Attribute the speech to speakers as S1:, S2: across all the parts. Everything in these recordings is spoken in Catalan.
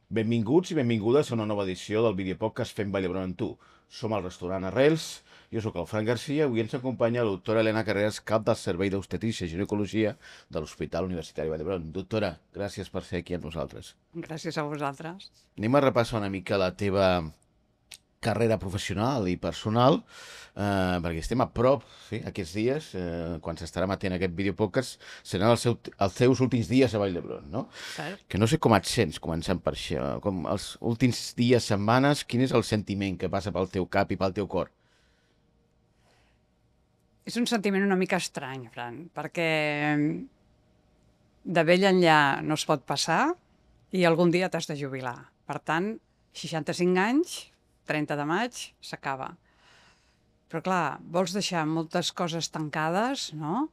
S1: Benvinguts i benvingudes a una nova edició del videopodcast Fem Vall d'Hebron amb tu. Som al restaurant Arrels, jo sóc el Frank Garcia i avui ens acompanya la doctora Helena Carreras, cap del Servei d'Obstetrícia i Ginecologia de l'Hospital Universitari Vall d'Hebron. Doctora, gràcies per ser aquí amb nosaltres.
S2: Gràcies a vosaltres.
S1: Anem a repassar una mica la teva carrera professional i personal, perquè estem a prop, sí, aquests dies, quan s'estarà emetent aquest videopodcast, seran els teus últims dies a Vall d'Hebron, no?
S2: Cert?
S1: Que no sé com et sents, començant per això. Com els últims dies, setmanes, quin és el sentiment que passa pel teu cap i pel teu cor?
S2: És un sentiment una mica estrany, Fran, perquè de vell enllà no es pot passar i algun dia t'has de jubilar. Per tant, 65 anys, 30 de maig, s'acaba. Però clar, vols deixar moltes coses tancades, no?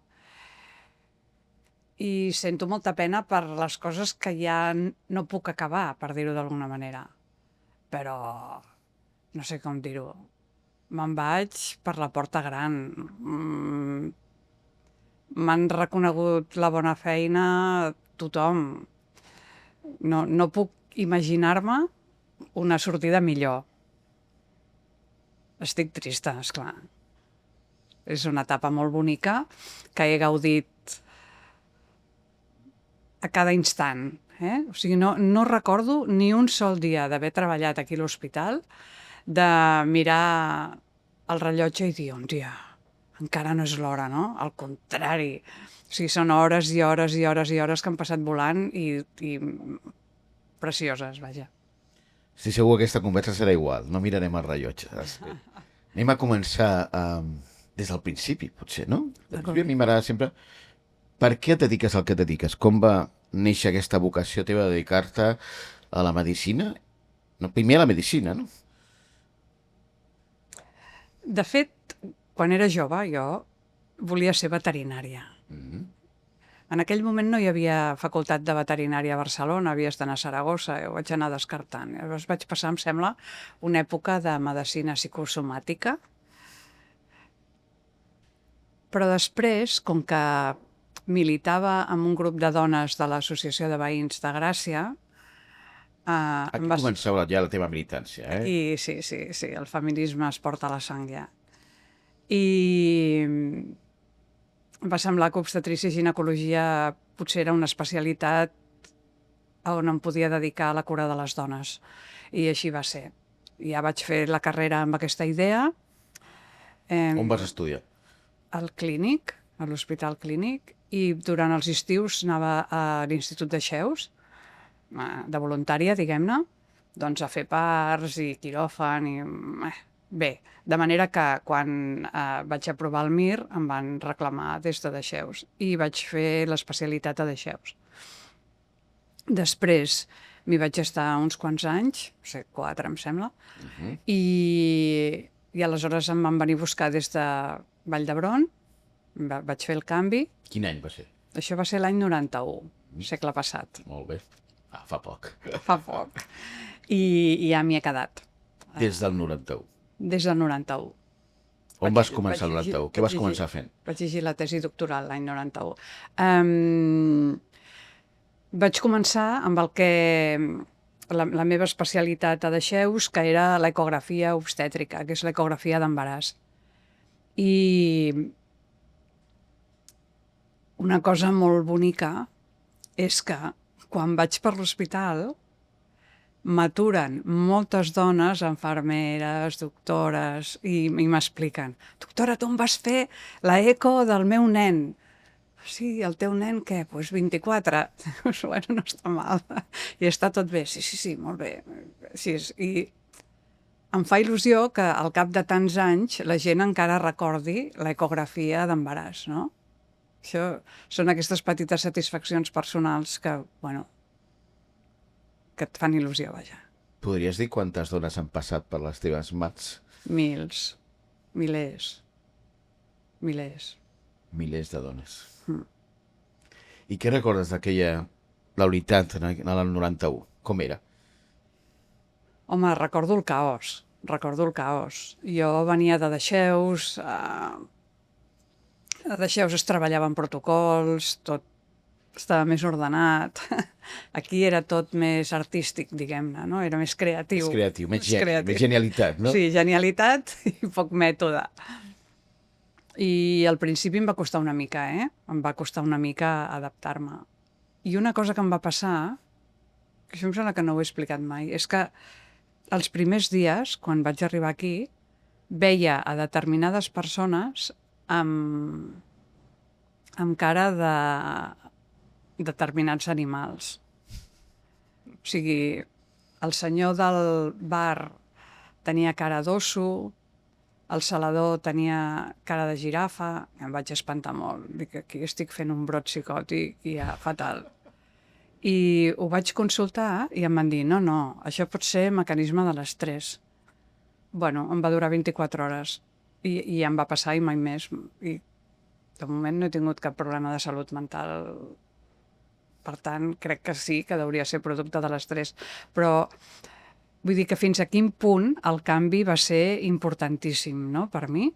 S2: I sento molta pena per les coses que ja no puc acabar, per dir-ho d'alguna manera. Però no sé com dir-ho. Me'n vaig per la porta gran. M'han reconegut la bona feina tothom. No puc imaginar-me una sortida millor. Estic trista, esclar. És una etapa molt bonica que he gaudit a cada instant. O sigui, no recordo ni un sol dia d'haver treballat aquí a l'hospital, de mirar el rellotge i dir, hòstia, encara no és l'hora, no? Al contrari. O sigui, són hores i hores i hores i hores que han passat volant i precioses, vaja.
S1: Estic segur que aquesta conversa serà igual, no mirarem el rellotge. Anem a començar des del principi, potser, no? Al principi a mi m'agrada sempre... Per què et dediques al que et dediques? Com va néixer aquesta vocació teva de dedicar-te a la medicina? No, primer a la medicina, no?
S2: De fet, quan era jove, jo volia ser veterinària. En aquell moment no hi havia facultat de veterinària a Barcelona, havies d'anar a Saragossa, ho vaig anar descartant. Llavors vaig passar, em sembla, una època de medicina psicosomàtica. Però després, com que militava amb un grup de dones de l'Associació de Veïns de Gràcia,
S1: Aquí començava ja la teva militància, eh?
S2: i sí, el feminisme es porta a la sang ja. I em va semblar que obstetrícia i ginecologia potser era una especialitat on em podia dedicar a la cura de les dones. I així va ser. Ja vaig fer la carrera amb aquesta idea.
S1: On vas estudiar?
S2: Al clínic, a l'Hospital Clínic, i durant els estius anava a l'Institut de Xeus, de voluntària, diguem-ne, doncs a fer parts i quiròfan i... Bé, de manera que quan vaig aprovar el MIR em van reclamar des de Dexeus i vaig fer l'especialitat a Dexeus. Després m'hi vaig estar uns quants anys, 4 em sembla, i aleshores em van venir a buscar des de Vall d'Hebron, vaig fer el canvi.
S1: Quin any va ser?
S2: Això va ser l'any 91, segle passat.
S1: Molt bé. Fa poc.
S2: Fa poc. I ja m'hi he quedat.
S1: Des del 91.
S2: Des del 91.
S1: On vas començar el 91? Què vas començar fent?
S2: Vaig llegir la tesi doctoral l'any 91. Vaig començar amb el que... La meva especialitat a Dexeus, que era l'ecografia obstètrica, que és l'ecografia d'embaràs. I una cosa molt bonica és que quan vaig per l'hospital m'aturen moltes dones, infermeres, doctores, i m'expliquen: doctora, tu em vas fer l'eco del meu nen. Sí, el teu nen què? Doncs 24. Bueno, no està mal. I està tot bé. Sí, molt bé. Sí, i em fa il·lusió que al cap de tants anys la gent encara recordi l'ecografia d'embaràs, no? Això són aquestes petites satisfaccions personals que, bueno, que et fan il·lusió, vaja.
S1: Podries dir quantes dones han passat per les teves mans?
S2: Milers.
S1: Milers de dones. I què recordes d'aquella, la unitat en el 91? Com era?
S2: Home, recordo el caos. Jo venia de Dexeus, a Dexeus es treballaven protocols, tot estava més ordenat. Aquí era tot més artístic, diguem-ne, no? Era més creatiu.
S1: És creatiu, més genialitat, no?
S2: Sí, genialitat i poc mètode. I al principi em va costar una mica, Em va costar una mica adaptar-me. I una cosa que em va passar, que això em sembla que no ho he explicat mai, és que els primers dies, quan vaig arribar aquí, veia a determinades persones amb cara de determinats animals. O sigui, el senyor del bar tenia cara d'osso, el salador tenia cara de girafa, em vaig espantar molt. Dic, aquí estic fent un brot psicòtic i ja, fatal. I ho vaig consultar i em van dir, no, això pot ser mecanisme de l'estrès. Bueno, em va durar 24 hores i em va passar i mai més. I de moment no he tingut cap problema de salut mental. Per tant, crec que sí, que hauria ser producte de l'estrès. Però vull dir que fins a quin punt el canvi va ser importantíssim, no?, per mi.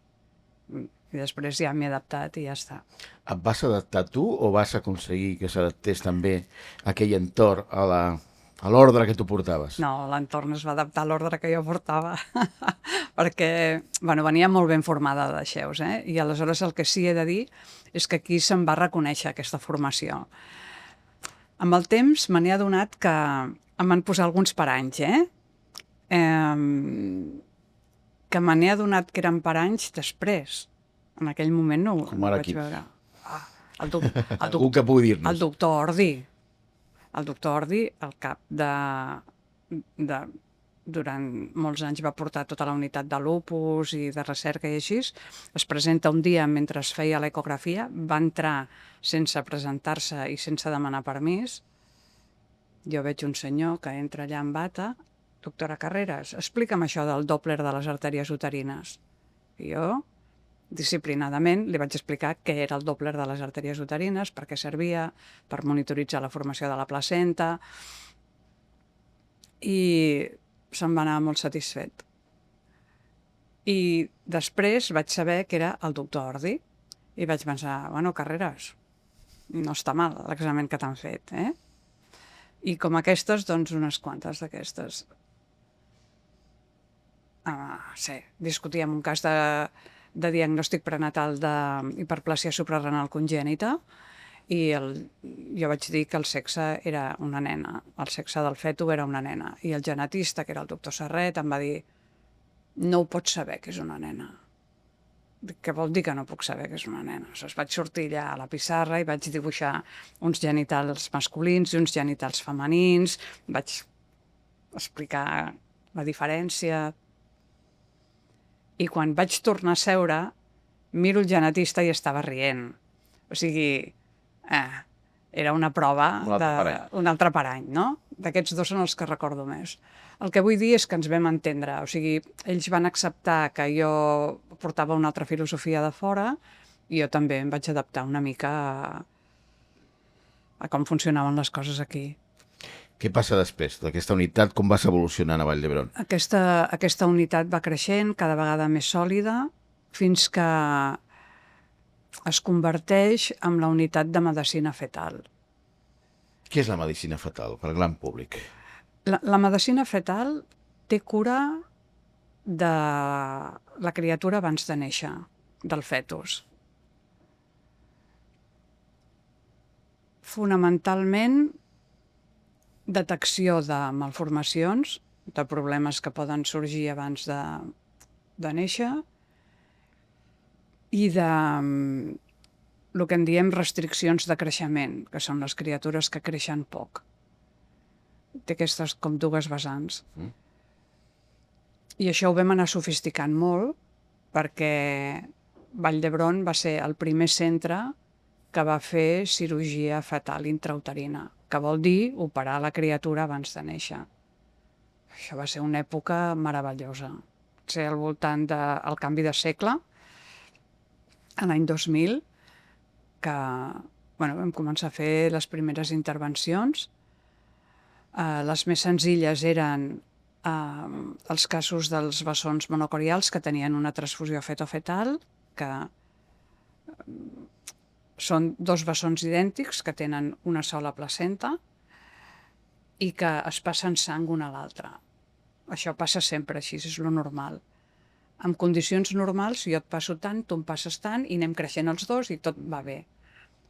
S2: I després ja m'he adaptat i ja està.
S1: Et vas adaptar tu o vas aconseguir que s'adaptés també aquell entorn a l'ordre que tu portaves?
S2: No, l'entorn es va adaptar a l'ordre que jo portava, perquè venia molt ben formada de xeus, i aleshores el que sí he de dir és que aquí se'm va reconèixer aquesta formació. Amb el temps me n'he adonat que em van posar alguns paranys, que me n'he adonat que eren paranys després. En aquell moment no ho vaig veure.
S1: Algú que pugui dir-nos.
S2: El doctor Ordi. El doctor Ordi, al cap de... Durant molts anys va portar tota la unitat de lupus i de recerca i així. Es presenta un dia mentre es feia l'ecografia, va entrar sense presentar-se i sense demanar permís. Jo veig un senyor que entra allà en bata. Doctora Carreras, explica'm això del Doppler de les artèries uterines. I jo, disciplinadament, li vaig explicar què era el Doppler de les artèries uterines, per què servia, per monitoritzar la formació de la placenta, i se'n va anar molt satisfet. I després vaig saber que era el doctor Ordi, i vaig pensar, bueno, Carreras, no està mal l'examen que t'han fet, I com aquestes, doncs unes quantes d'aquestes. Sí, discutíem un cas de diagnòstic prenatal d'hiperplàsia suprarrenal congènita i jo vaig dir que el sexe era una nena, el sexe del feto era una nena, i el genetista, que era el doctor Serret, em va dir, no ho pots saber que és una nena. Què vol dir que no puc saber que és una nena? Aleshores vaig sortir allà a la pissarra i vaig dibuixar uns genitals masculins i uns genitals femenins, vaig explicar la diferència. I quan vaig tornar a seure, miro el genetista i estava rient. O sigui, era una prova d'un altre parany, no? D'aquests dos són els que recordo més. El que vull dir és que ens vam entendre. O sigui, ells van acceptar que jo portava una altra filosofia de fora i jo també em vaig adaptar una mica a com funcionaven les coses aquí.
S1: Què passa després d'aquesta unitat? Com vas evolucionant a Vall d'Hebron?
S2: Aquesta unitat va creixent, cada vegada més sòlida, fins que es converteix en la unitat de medicina fetal.
S1: Què és la medicina fetal per al gran públic?
S2: La medicina fetal té cura de la criatura abans de néixer, del fetus. Fonamentalment, detecció de malformacions, de problemes que poden sorgir abans de néixer i de el que en diem restriccions de creixement, que són les criatures que creixen poc. Té aquestes com dues vessants. I això ho vam anar sofisticant molt perquè Vall d'Hebron va ser el primer centre que va fer cirurgia fetal intrauterina, que vol dir operar la criatura abans de néixer. Això va ser una època meravellosa. Va ser al voltant del canvi de segle, l'any 2000, que vam començar a fer les primeres intervencions. Les més senzilles eren els casos dels bessons monocorials que tenien una transfusió feto-fetal, que són dos bessons idèntics que tenen una sola placenta i que es passen sang un a l'altre. Això passa sempre així, és lo normal. En condicions normals, jo et passo tant, tu em passes tant, i anem creixent els dos i tot va bé.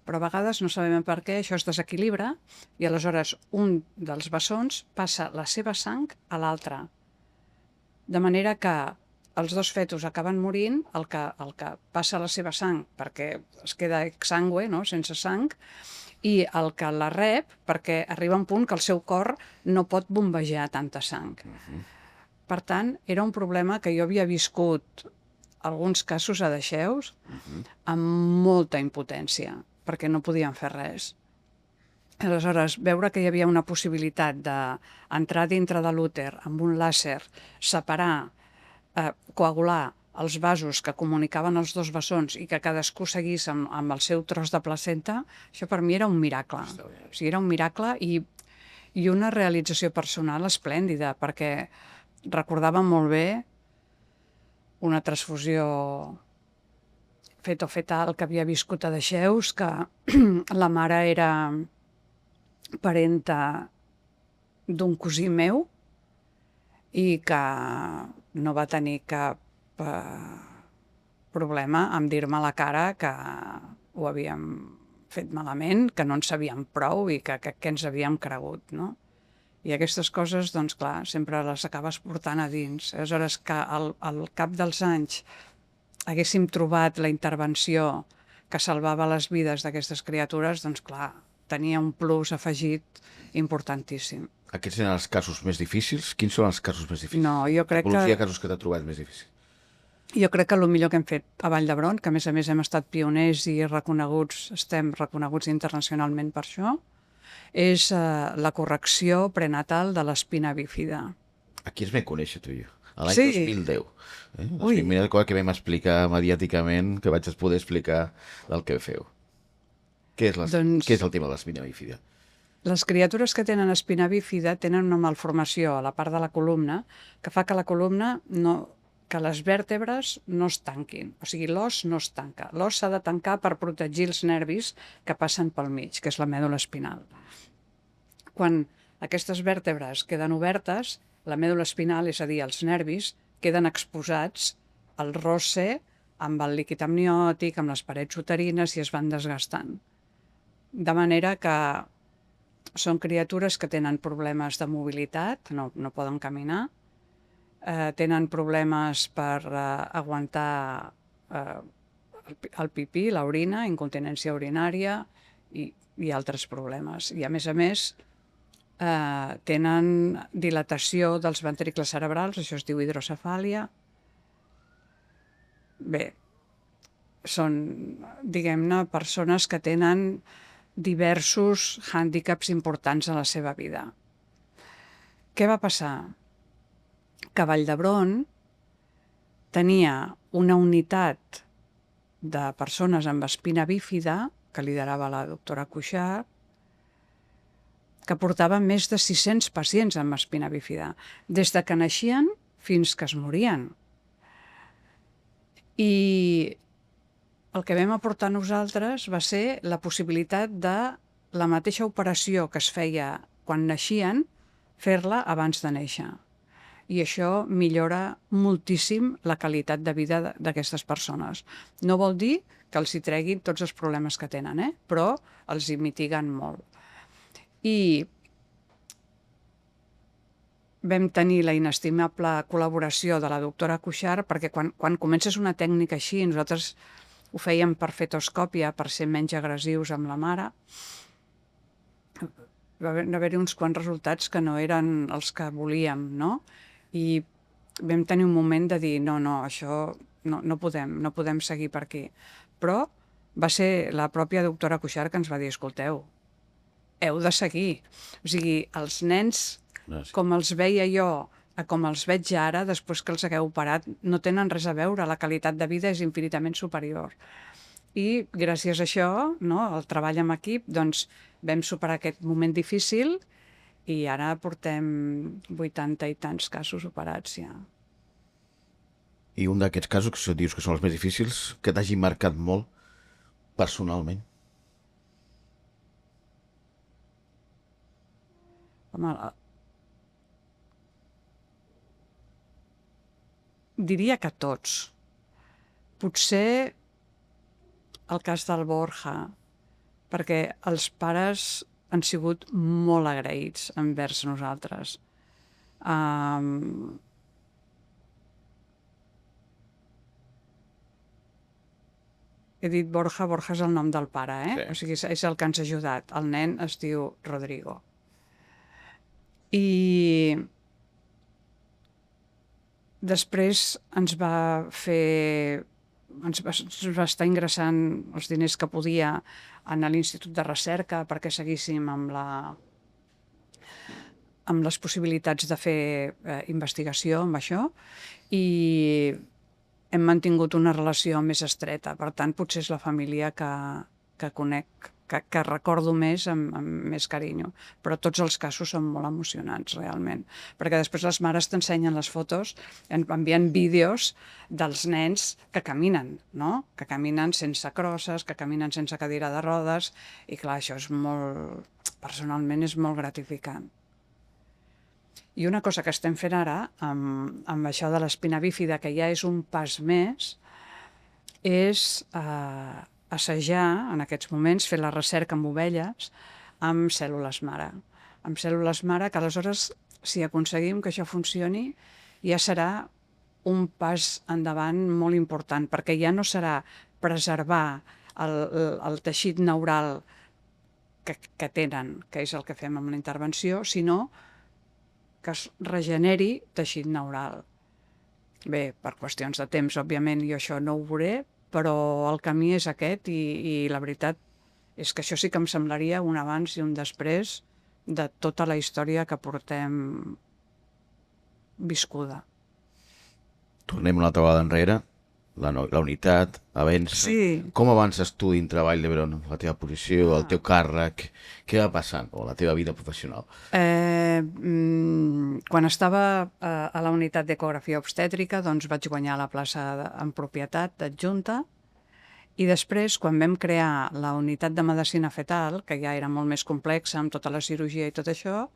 S2: Però a vegades no sabem per què això es desequilibra i aleshores un dels bessons passa la seva sang a l'altre. De manera que els dos fetos acaben morint, el que passa la seva sang perquè es queda exsangue, no? Sense sang, i el que la rep perquè arriba un punt que el seu cor no pot bombejar tanta sang. Per tant, era un problema que jo havia viscut alguns casos a deixeus amb molta impotència, perquè no podien fer res. Aleshores, veure que hi havia una possibilitat d'entrar dintre de l'úter amb un làser, separar, coagular els vasos que comunicaven els dos bessons i que cadascú seguís amb el seu tros de placenta, això per mi era un miracle. O sigui, era un miracle i una realització personal esplèndida, perquè recordava molt bé una transfusió fetal que havia viscut a Deixeus, que la mare era parenta d'un cosí meu i que no va tenir cap problema amb dir-me a la cara que ho havíem fet malament, que no en sabíem prou i que ens havíem cregut, no? I aquestes coses, doncs clar, sempre les acabes portant a dins. Aleshores, que al cap dels anys haguéssim trobat la intervenció que salvava les vides d'aquestes criatures, doncs clar, tenia un plus afegit importantíssim.
S1: Aquests eren els casos més difícils? Quins són els casos més difícils?
S2: No, jo crec que...
S1: Hi ha casos que t'ha trobat més difícil?
S2: Jo crec que el millor que hem fet a Vall d'Hebron, que a més hem estat pioners i estem reconeguts internacionalment per això, és la correcció prenatal de l'espina bífida.
S1: Aquí ens vam conèixer, tu i jo, l'any
S2: Sí.
S1: 2010. La primera cosa que vam explicar mediàticament, que vaig poder explicar del que feu. Què és el tema de l'espina bífida?
S2: Les criatures que tenen espina bífida tenen una malformació a la part de la columna que fa que la columna que les vèrtebres no es tanquin. O sigui, l'os no es tanca. L'os s'ha de tancar per protegir els nervis que passen pel mig, que és la mèdula espinal. Quan aquestes vèrtebres queden obertes, la mèdula espinal, és a dir, els nervis, queden exposats al rosse amb el líquid amniòtic, amb les parets uterines i es van desgastant. De manera que són criatures que tenen problemes de mobilitat, no poden caminar, tenen problemes per aguantar el pipí, l'orina, incontinència urinària i altres problemes. I a més, tenen dilatació dels ventricles cerebrals, això es diu hidrocefàlia. Bé, són, diguem-ne, persones que tenen diversos hàndicaps importants a la seva vida. Què va passar? Que Vall d'Hebron tenia una unitat de persones amb espina bífida, que liderava la doctora Cuixart, que portava més de 600 pacients amb espina bífida, des de que naixien fins que es morien. I el que vam aportar nosaltres va ser la possibilitat de la mateixa operació que es feia quan naixien, fer-la abans de néixer. I això millora moltíssim la qualitat de vida d'aquestes persones. No vol dir que els hi treguin tots els problemes que tenen, però els hi mitiguen molt. I vam tenir la inestimable col·laboració de la doctora Cuixart, perquè quan comences una tècnica així, nosaltres ho fèiem per fetoscòpia, per ser menys agressius amb la mare, va haver-hi uns quants resultats que no eren els que volíem, no? I vam tenir un moment de dir, no, això no podem seguir per aquí. Però va ser la pròpia doctora Cuixart que ens va dir, escolteu, heu de seguir. O sigui, els nens, com els veia jo, com els veig ara, després que els hagueu operat, no tenen res a veure, la qualitat de vida és infinitament superior. I gràcies a això, el treball en equip, doncs vam superar aquest moment difícil i ara portem 80 i tants casos operats ja.
S1: I un d'aquests casos que dius que són els més difícils, que t'hagi marcat molt personalment?
S2: Home, diria que tots. Potser el cas del Borja, perquè els pares han sigut molt agraïts envers nosaltres. He dit Borja, Borja és el nom del pare,
S1: Sí.
S2: O sigui, és el que ens ha ajudat. El nen es diu Rodrigo. I després ens va estar ingressant els diners que podia en l'Institut de Recerca perquè seguíssim amb les possibilitats de fer investigació amb això, i hem mantingut una relació més estreta. Per tant, potser és la família que conec, que recordo més amb més carinyo. Però tots els casos són molt emocionants, realment. Perquè després les mares t'ensenyen les fotos, envien vídeos dels nens que caminen, no? Que caminen sense crosses, que caminen sense cadira de rodes, i clar, això és molt... personalment és molt gratificant. I una cosa que estem fent ara, amb això de l'espina bífida, que ja és un pas més, és assajar, en aquests moments, fer la recerca amb ovelles, amb cèl·lules mare. Amb cèl·lules mare, que aleshores, si aconseguim que això funcioni, ja serà un pas endavant molt important, perquè ja no serà preservar el teixit neural que tenen, que és el que fem amb la intervenció, sinó que es regeneri teixit neural. Bé, per qüestions de temps, òbviament, jo això no ho veuré, però el camí és aquest i la veritat és que això sí que em semblaria un abans i un després de tota la història que portem viscuda.
S1: Tornem una altra vegada enrere, la unitat avança.
S2: Sí.
S1: Com avances tu dins Vall d'Hebron, la teva posició, el teu càrrec, què va passant, o la teva vida professional?
S2: Quan estava a la unitat d'ecografia obstètrica, doncs vaig guanyar la plaça en propietat d'adjunta, i després, quan vam crear la unitat de medicina fetal, que ja era molt més complexa, amb tota la cirurgia i tot això,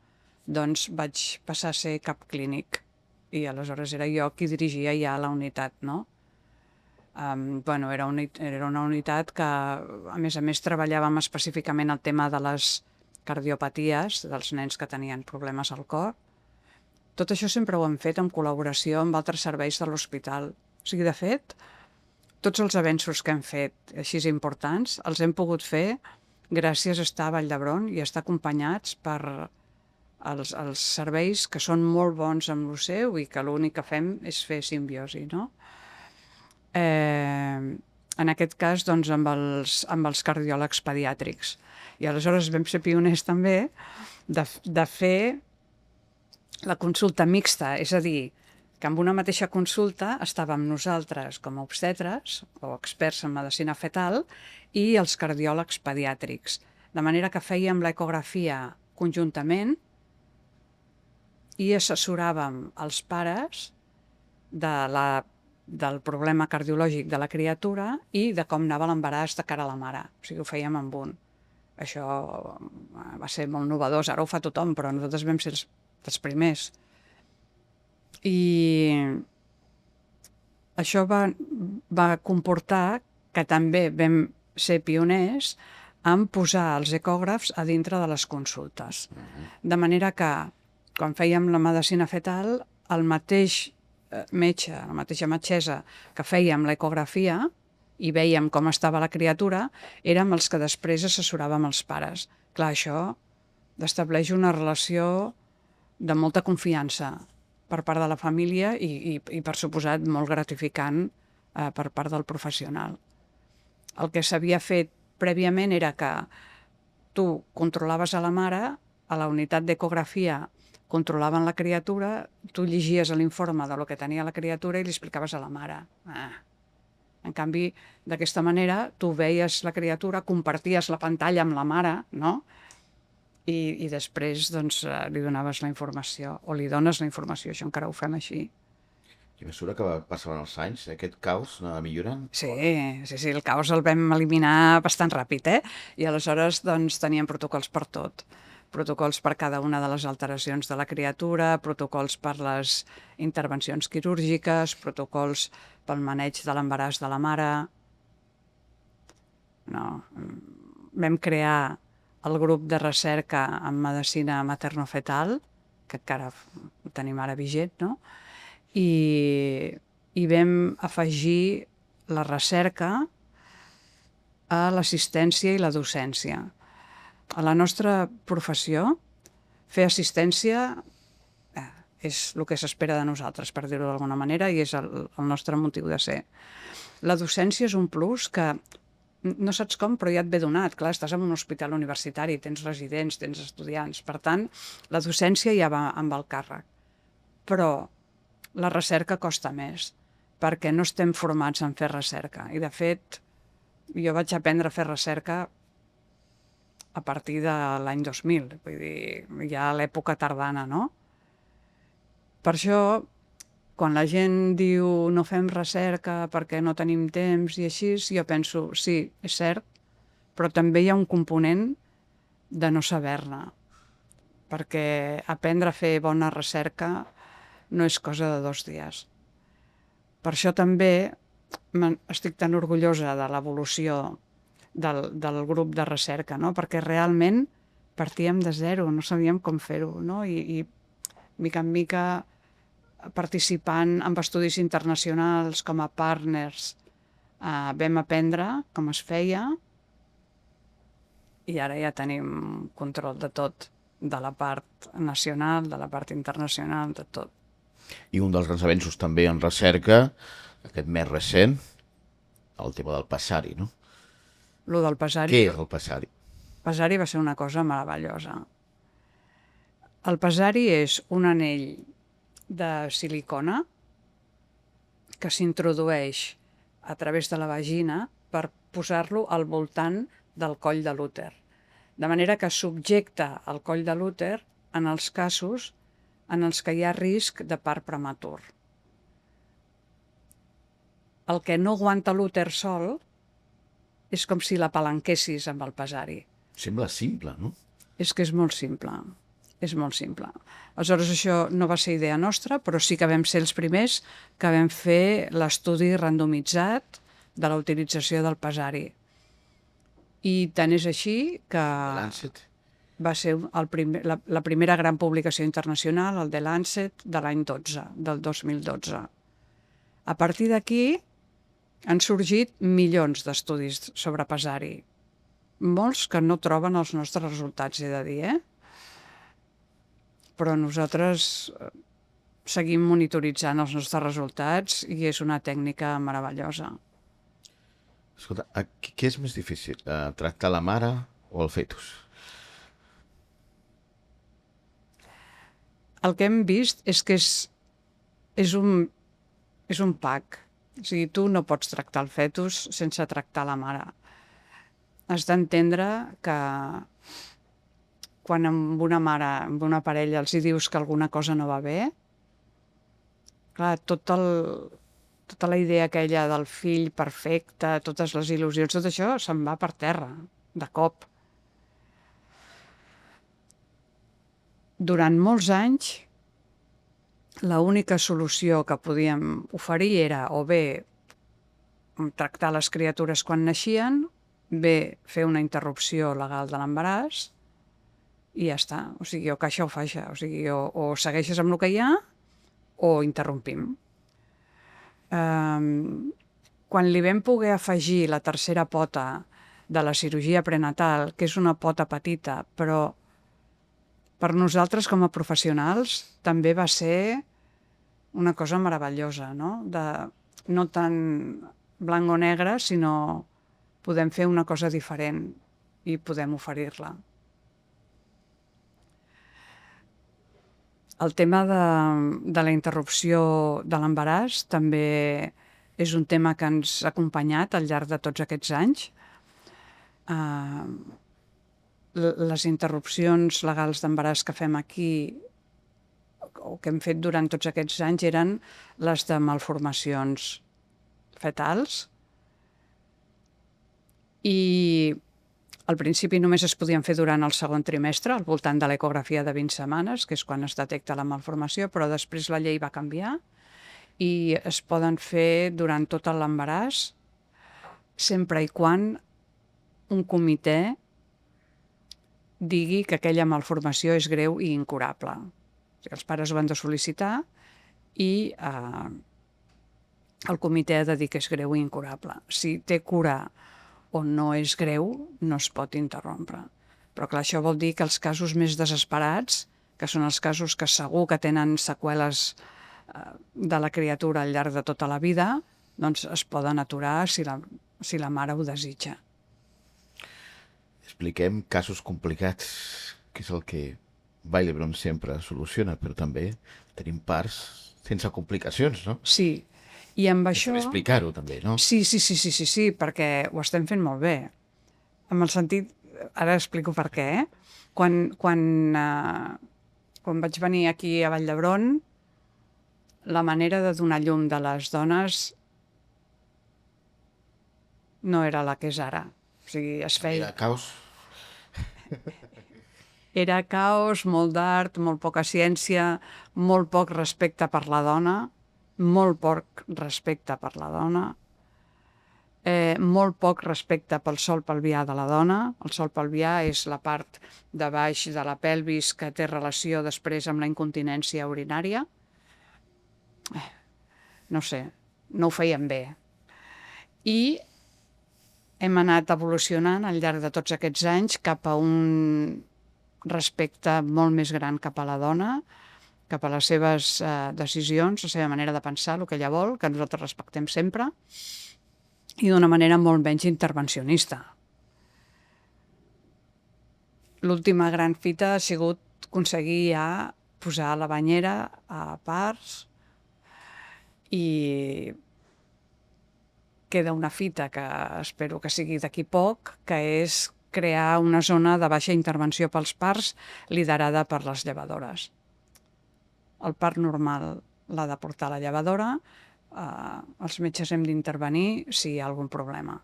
S2: doncs vaig passar a ser cap clínic. I aleshores era jo qui dirigia ja la unitat, no? Era una unitat que, a més, treballàvem específicament el tema de les cardiopaties, dels nens que tenien problemes al cor. Tot això sempre ho hem fet en col·laboració amb altres serveis de l'hospital. O sigui, de fet, tots els avenços que hem fet així importants els hem pogut fer gràcies a estar a Vall d'Hebron i estar acompanyats per els serveis que són molt bons amb el seu i que l'únic que fem és fer simbiosi, no? En aquest cas, doncs, amb els cardiòlegs pediàtrics. I aleshores vam ser pioners també de fer la consulta mixta, és a dir, que amb una mateixa consulta estàvem nosaltres com a obstetres o experts en medicina fetal i els cardiòlegs pediàtrics. De manera que fèiem l'ecografia conjuntament i assessoràvem els pares del problema cardiològic de la criatura i de com anava l'embaràs de cara a la mare. O sigui, ho fèiem amb un. Això va ser molt novedós, ara ho fa tothom, però nosaltres vam ser els primers. I això va comportar que també vam ser pioners en posar els ecògrafs a dintre de les consultes. De manera que, quan fèiem la medicina fetal, el mateix metge, la mateixa metgessa que fèiem l'ecografia i vèiem com estava la criatura, érem els que després assessoràvem els pares. Clar, això estableix una relació de molta confiança per part de la família i per suposat, molt gratificant per part del professional. El que s'havia fet prèviament era que tu controlaves a la mare, a la unitat d'ecografia controlaven la criatura, tu llegies l'informe de lo que tenia la criatura i li explicaves a la mare. En canvi, d'aquesta manera, tu veies la criatura, comparties la pantalla amb la mare, no? I després doncs, li donaves la informació, o li dones la informació, això encara ho fem així.
S1: I a mesura que passaven els anys, aquest caos anava millorant?
S2: Sí, el caos el vam eliminar bastant ràpid, I aleshores doncs, teníem protocols per tot. protocols per cada una de les alteracions de la criatura, protocols per les intervencions quirúrgiques, protocols pel maneig de l'embaràs de la mare. No. Vam crear el grup de recerca en medicina materno-fetal, que encara ho tenim ara vigent, no? I vam afegir la recerca a l'assistència i la docència. A la nostra professió, fer assistència és el que s'espera de nosaltres, per dir-ho d'alguna manera, i és el nostre motiu de ser. La docència és un plus que no saps com, però ja et ve donat. Clar, estàs en un hospital universitari, tens residents, tens estudiants. Per tant, la docència ja va amb el càrrec. Però la recerca costa més, perquè no estem formats en fer recerca. I, de fet, jo vaig aprendre a fer recerca a partir de l'any 2000, vull dir, ja a l'època tardana, no? Per això, quan la gent diu no fem recerca perquè no tenim temps i així, jo penso, sí, és cert, però també hi ha un component de no saber-ne, perquè aprendre a fer bona recerca no és cosa de 2 dies. Per això també estic tan orgullosa de l'evolució del grup de recerca, no? Perquè realment partíem de zero, no sabíem com fer-ho, no? I mica en mica participant en estudis internacionals com a partners vam aprendre com es feia i ara ja tenim control de tot, de la part nacional, de la part internacional, de tot.
S1: I un dels grans avenços també en recerca, aquest més recent, el tema del pesari, no?
S2: Lo del pesari...
S1: Què és el pesari?
S2: El pesari va ser una cosa meravellosa. El pesari és un anell de silicona que s'introdueix a través de la vagina per posar-lo al voltant del coll de l'úter. De manera que subjecta el coll de l'úter en els casos en els que hi ha risc de part prematur. El que no aguanta l'úter sol és com si l'apalanquessis amb el pesari.
S1: Sembla simple, no?
S2: És que és molt simple. És molt simple. Aleshores, això no va ser idea nostra, però sí que vam ser els primers que vam fer l'estudi randomitzat de la utilització del pesari. I tant és així que
S1: Lancet.
S2: va ser la primera gran publicació internacional, el The Lancet, de l'any 12, del 2012. A partir d'aquí han sorgit milions d'estudis sobre pesari. Molts que no troben els nostres resultats, he de dir, Però nosaltres seguim monitoritzant els nostres resultats i és una tècnica meravellosa.
S1: Escolta, què és més difícil? Tractar la mare o el fetus?
S2: El que hem vist és que és un pack. O sigui, tu no pots tractar el fetus sense tractar la mare. Has d'entendre que quan amb una mare, amb una parella, els hi dius que alguna cosa no va bé, clar, tota la idea aquella del fill perfecte, totes les il·lusions, tot això se'n va per terra, de cop. Durant molts anys, l'única solució que podíem oferir era o bé tractar les criatures quan naixien, bé fer una interrupció legal de l'embaràs, i ja està. O sigui, o caixa o faixa. O sigui, o segueixes amb el que hi ha o interrompim. Quan li vam poder afegir la tercera pota de la cirurgia prenatal, que és una pota petita, però per nosaltres com a professionals també va ser una cosa meravellosa, no? No tan blanc o negre, sinó podem fer una cosa diferent i podem oferir-la. El tema de la interrupció de l'embaràs també és un tema que ens ha acompanyat al llarg de tots aquests anys. Les interrupcions legals d'embaràs que fem aquí o que hem fet durant tots aquests anys eren les de malformacions fetals i Al principi només es podien fer durant el segon trimestre, al voltant de l'ecografia de 20 setmanes, que és quan es detecta la malformació, però després la llei va canviar i es poden fer durant tot l'embaràs, sempre i quan un comitè digui que aquella malformació és greu i incurable. O sigui, els pares ho han de sol·licitar i el comitè ha de dir que és greu i incurable. Si té cura o no és greu, no es pot interrompre. Però clar, això vol dir que els casos més desesperats, que són els casos que segur que tenen seqüeles de la criatura al llarg de tota la vida, doncs es poden aturar si la mare ho desitja.
S1: Expliquem casos complicats, que és el que Vall d'Hebron sempre soluciona, però també tenim parts sense complicacions, no?
S2: Sí, i amb això...
S1: Deixa'm explicar-ho també, no?
S2: Sí, perquè ho estem fent molt bé. En el sentit... Ara explico per què. Quan vaig venir aquí a Vall d'Hebron, la manera de donar llum de les dones no era la que és ara. O sigui, es feia...
S1: Era caos.
S2: Era caos, molt d'art, molt poca ciència, molt poc respecte per la dona, molt poc respecte per la dona, molt poc respecte pel sòl pelvià de la dona. El sòl pelvià és la part de baix de la pelvis que té relació després amb la incontinència urinària. No sé, no ho feien bé. I hem anat evolucionant al llarg de tots aquests anys cap a un respecte molt més gran cap a la dona, cap a les seves decisions, la seva manera de pensar, el que ella vol, que nosaltres respectem sempre, i d'una manera molt menys intervencionista. L'última gran fita ha sigut aconseguir ja posar la banyera a parts i queda una fita que espero que sigui d'aquí poc, que és crear una zona de baixa intervenció pels parts liderada per les llevadores. El part normal l'ha de portar la llevadora, els metges hem d'intervenir si hi ha algun problema.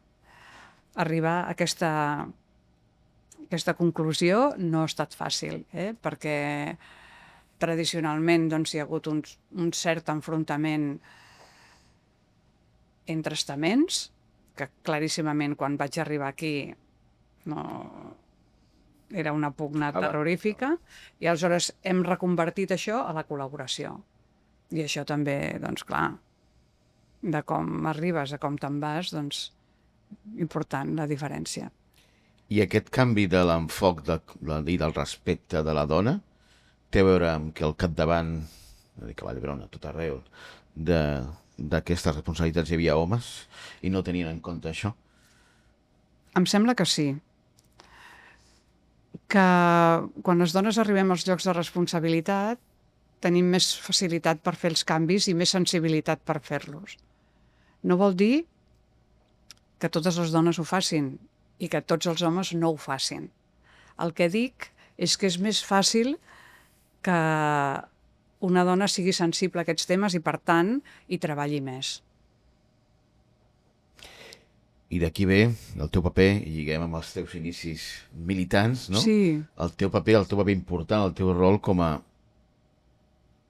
S2: Arribar a aquesta conclusió no ha estat fàcil, perquè tradicionalment doncs, hi ha hagut un cert enfrontament entre estaments, que claríssimament quan vaig arribar aquí no... era una pugna terrorífica, i aleshores hem reconvertit això a la col·laboració. I això també, doncs clar, de com arribes a com te'n vas, doncs important la diferència.
S1: I aquest canvi de l'enfoc i del respecte de la dona té a veure amb que al capdavant, no dic a Vall d'Hebron, a tot arreu, d'aquestes responsabilitats hi havia homes i no tenien en compte això?
S2: Em sembla que sí. Que quan les dones arribem als llocs de responsabilitat tenim més facilitat per fer els canvis i més sensibilitat per fer-los. No vol dir que totes les dones ho facin i que tots els homes no ho facin. El que dic és que és més fàcil que una dona sigui sensible a aquests temes i, per tant, hi treballi més.
S1: I d'aquí ve el teu paper, i lliguem amb els teus inicis militants, no?
S2: Sí.
S1: El teu paper important, el teu rol com a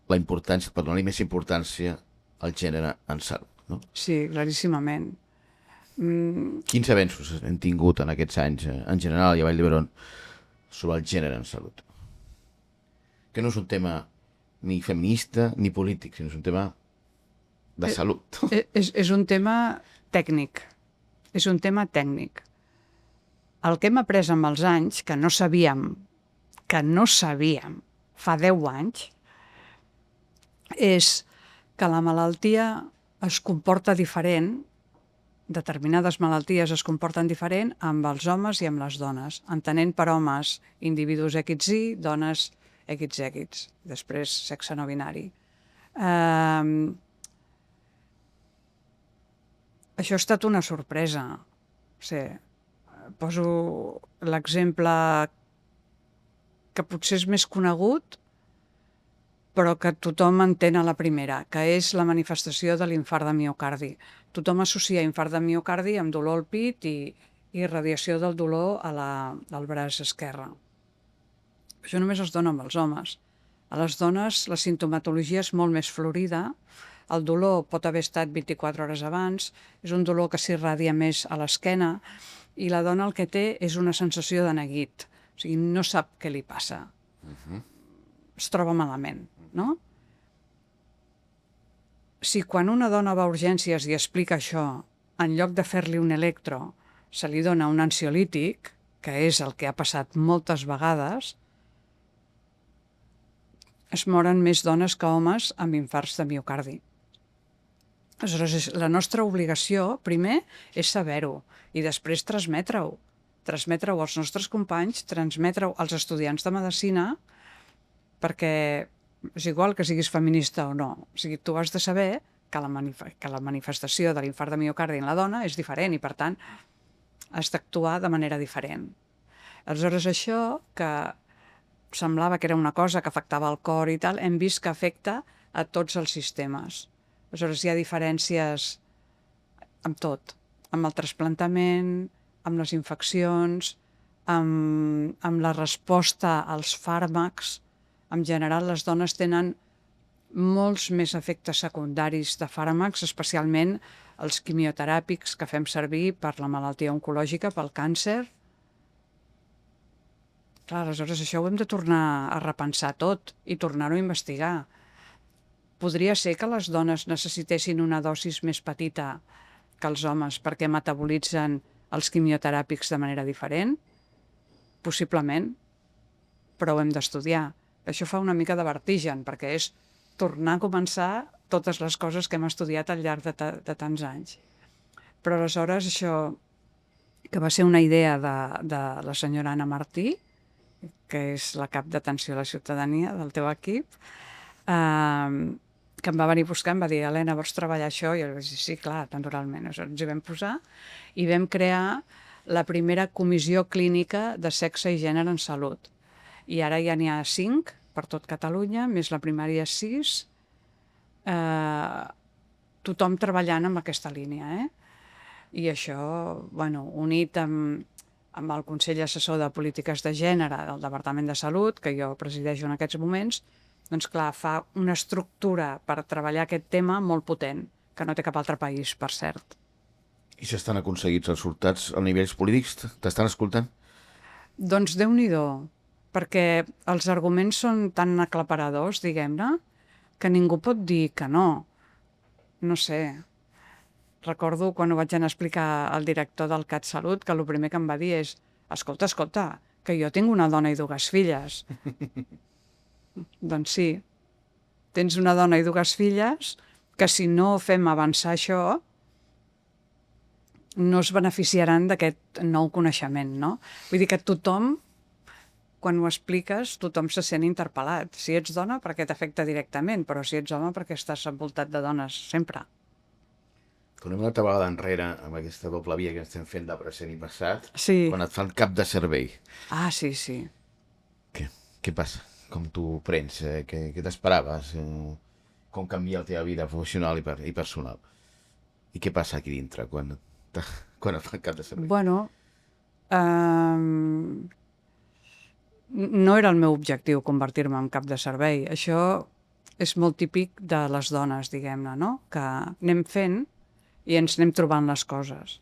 S1: la importància, per donar-li més importància al gènere en salut, no?
S2: Sí, claríssimament.
S1: Quins avenços hem tingut en aquests anys, en general, i a Vall d'Hebron, sobre el gènere en salut? Que no és un tema ni feminista ni polític, sinó és un tema de salut.
S2: És un tema tècnic. És un tema tècnic. El que hem après amb els anys, que no sabíem fa 10 anys, és que la malaltia es comporta diferent, determinades malalties es comporten diferent amb els homes i amb les dones, entenent per homes individus XY, dones XY, després sexe no binari. Això ha estat una sorpresa. O sigui, poso l'exemple que potser és més conegut, però que tothom entén a la primera, que és la manifestació de l'infart de miocardi. Tothom associa infart de miocardi amb dolor al pit i i radiació del dolor al braç esquerre. Això només es dona amb els homes. A les dones la sintomatologia és molt més florida, el dolor pot haver estat 24 hores abans, és un dolor que s'irradia més a l'esquena i la dona el que té és una sensació de neguit, o sigui, no sap què li passa. Es troba malament, no? Si quan una dona va a urgències i explica això, en lloc de fer-li un electro, se li dona un ansiolític, que és el que ha passat moltes vegades, es moren més dones que homes amb infarts de miocardi. Aleshores, la nostra obligació, primer, és saber-ho i després transmetre-ho. Transmetre-ho als nostres companys, transmetre-ho als estudiants de medicina, perquè és igual que siguis feminista o no. O sigui, tu has de saber que la manifestació de l'infart de miocardi en la dona és diferent i, per tant, has d'actuar de manera diferent. Aleshores, això, que semblava que era una cosa que afectava el cor i tal, hem vist que afecta a tots els sistemes. Aleshores, hi ha diferències amb tot, amb el trasplantament, amb les infeccions, amb la resposta als fàrmacs. En general, les dones tenen molts més efectes secundaris de fàrmacs, especialment els quimioteràpics que fem servir per la malaltia oncològica, pel càncer. Clar, aleshores això ho hem de tornar a repensar tot i tornar-ho a investigar. Podria ser que les dones necessitessin una dosis més petita que els homes perquè metabolitzen els quimioteràpics de manera diferent? Possiblement, però ho hem d'estudiar. Això fa una mica de vertigen, perquè és tornar a començar totes les coses que hem estudiat al llarg de tants anys. Però aleshores això, que va ser una idea de la senyora Anna Martí, que és la cap d'atenció a la ciutadania del teu equip, que em va venir a buscar, em va dir, Helena, vols treballar això? I jo vaig dir, sí, clar, naturalment. Aleshores ens hi vam posar i vam crear la primera comissió clínica de sexe i gènere en salut. I ara ja n'hi ha 5 per tot Catalunya, més la primària 6, tothom treballant amb aquesta línia. I això, bueno, unit amb el Consell Assessor de Polítiques de Gènere del Departament de Salut, que jo presideixo en aquests moments, doncs clar, fa una estructura per treballar aquest tema molt potent, que no té cap altre país, per cert.
S1: I s'estan aconseguits els resultats a nivells polítics? T'estan escoltant?
S2: Doncs Déu-n'hi-do, perquè els arguments són tan aclaparadors, diguem-ne, que ningú pot dir que no. No sé. Recordo quan ho vaig anar a explicar al director del CatSalut, que el primer que em va dir és escolta, que jo tinc una dona i 2 filles. Doncs sí, tens una dona i 2 filles que si no fem avançar això no es beneficiaran d'aquest nou coneixement, no? Vull dir que tothom, quan ho expliques, tothom se sent interpel·lat. Si ets dona, perquè t'afecta directament, però si ets home, perquè estàs envoltat de dones sempre.
S1: Tornem una altra vegada enrere amb aquesta doble via que estem fent de present i passat,
S2: Sí.
S1: quan et fan cap de servei.
S2: Ah, sí, sí.
S1: Què passa? Com t'ho prens? Què t'esperaves? Com canvia la teva vida professional i personal? I què passa aquí dintre quan et fan cap de servei?
S2: Bueno, no era el meu objectiu convertir-me en cap de servei. Això és molt típic de les dones, diguem-ne, no? Que anem fent i ens anem trobant les coses.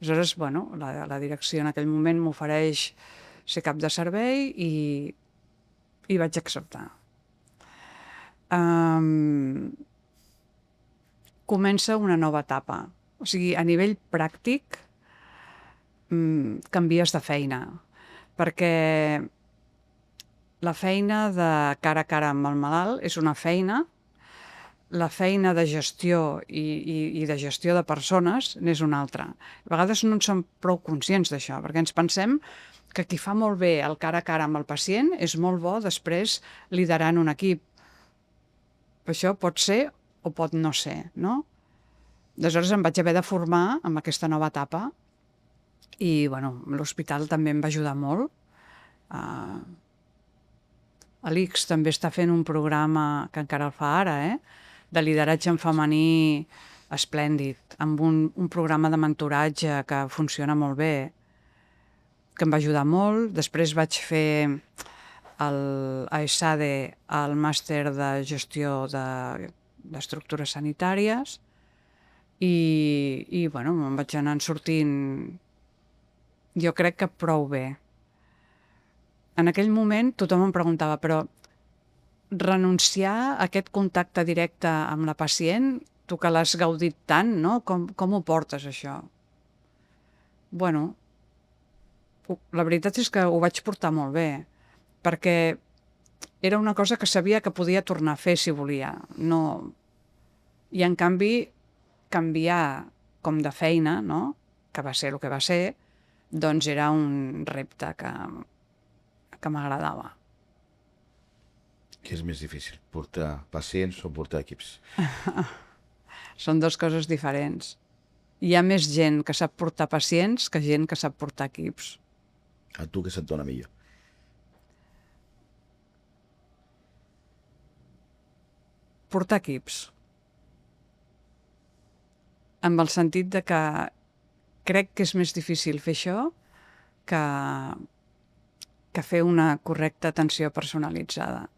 S2: Aleshores, bueno, la direcció en aquell moment m'ofereix ser cap de servei i vaig acceptar. Comença una nova etapa. O sigui, a nivell pràctic, canvies de feina, perquè la feina de cara a cara amb el malalt és una feina, la feina de gestió i de gestió de persones n'és una altra. A vegades no en som prou conscients d'això, perquè ens pensem que qui fa molt bé el cara a cara amb el pacient és molt bo després liderant un equip. Però això pot ser o pot no ser, no? Aleshores em vaig haver de formar amb aquesta nova etapa i bueno, l'hospital també em va ajudar molt. L'ICS també està fent un programa, que encara el fa ara, de lideratge en femení esplèndid, amb un programa de mentoratge que funciona molt bé. que em va ajudar molt. Després vaig fer a ESADE el màster de gestió d'estructures sanitàries i bueno, me'n vaig anar sortint, jo crec que prou bé. En aquell moment tothom em preguntava, però renunciar a aquest contacte directe amb la pacient, tu que l'has gaudit tant, no? Com ho portes, això? Bueno, la veritat és que ho vaig portar molt bé, perquè era una cosa que sabia que podia tornar a fer si volia. No... I en canvi, canviar com de feina, no? Que va ser el que va ser, doncs era un repte que m'agradava.
S1: Què és més difícil, portar pacients o portar equips?
S2: Són dues coses diferents. Hi ha més gent que sap portar pacients que gent que sap portar equips.
S1: A tu què se't dona millor?
S2: Portar equips. Amb el sentit de que crec que és més difícil fer això que fer una correcta atenció personalitzada.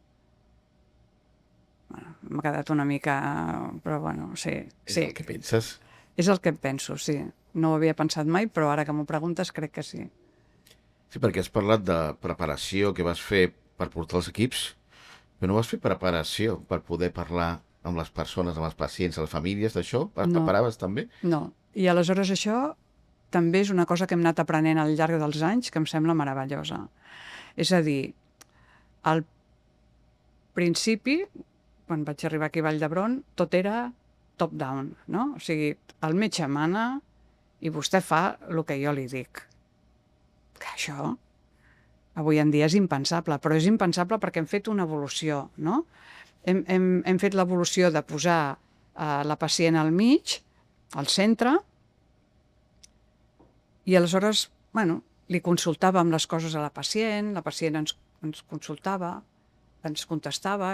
S2: Bueno, m'ha quedat una mica... Però bueno, sí.
S1: És el que penses?
S2: És el que penso, sí. No ho havia pensat mai, però ara que m'ho preguntes crec que sí.
S1: Sí, perquè has parlat de preparació que vas fer per portar els equips, però no vas fer preparació per poder parlar amb les persones, amb els pacients, amb les famílies d'això? Et preparaves també?
S2: No. I aleshores això també és una cosa que hem anat aprenent al llarg dels anys que em sembla meravellosa. És a dir, al principi, quan vaig arribar aquí a Vall d'Hebron, tot era top-down, no? O sigui, el metge mana i vostè fa el que jo li dic. Que això avui en dia és impensable, però és impensable perquè hem fet una evolució, no? Hem fet l'evolució de posar la pacient al mig, al centre, i aleshores, bueno, li consultàvem les coses a la pacient ens consultava, ens contestava,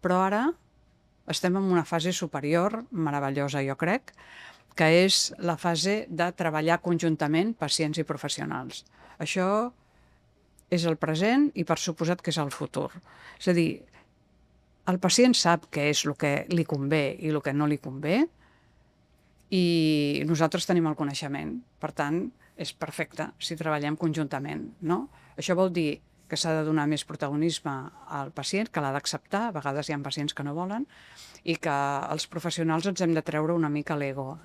S2: però ara estem en una fase superior, meravellosa, jo crec, que és la fase de treballar conjuntament pacients i professionals. Això és el present i per suposat que és el futur. És a dir, el pacient sap què és el que li convé i el que no li convé i nosaltres tenim el coneixement. Per tant, és perfecte si treballem conjuntament, no? Això vol dir que s'ha de donar més protagonisme al pacient, que l'ha d'acceptar, a vegades hi ha pacients que no volen, i que els professionals ens hem de treure una mica l'ego,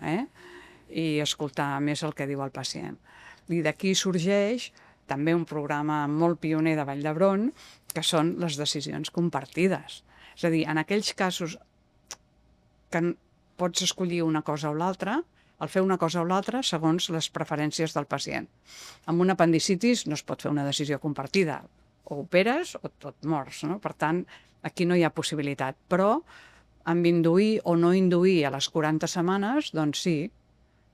S2: i escoltar més el que diu el pacient. I d'aquí sorgeix també un programa molt pioner de Vall d'Hebron, que són les decisions compartides. És a dir, en aquells casos que pots escollir una cosa o l'altra, al fer una cosa o l'altra segons les preferències del pacient. Amb una apendicitis no es pot fer una decisió compartida. O operes o et mors, no? Per tant, aquí no hi ha possibilitat. Però amb induir o no induir a les 40 setmanes, doncs sí.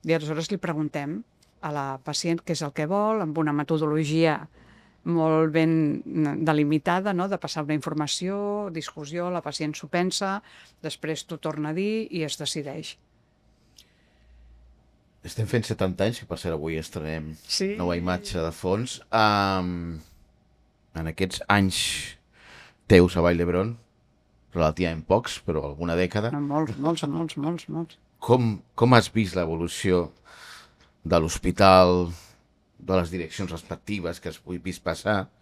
S2: I aleshores li preguntem a la pacient què és el que vol, amb una metodologia molt ben delimitada, no? De passar una informació, discussió, la pacient s'ho pensa, després t'ho torna a dir i es decideix.
S1: Estem fent 70 anys, que per cert avui estrenem nova imatge de fons. En aquests anys teus a Vall d'Hebron, relativament pocs, però alguna dècada.
S2: Molts.
S1: Com has vist l'evolució de l'hospital, de les direccions respectives que has vist passar?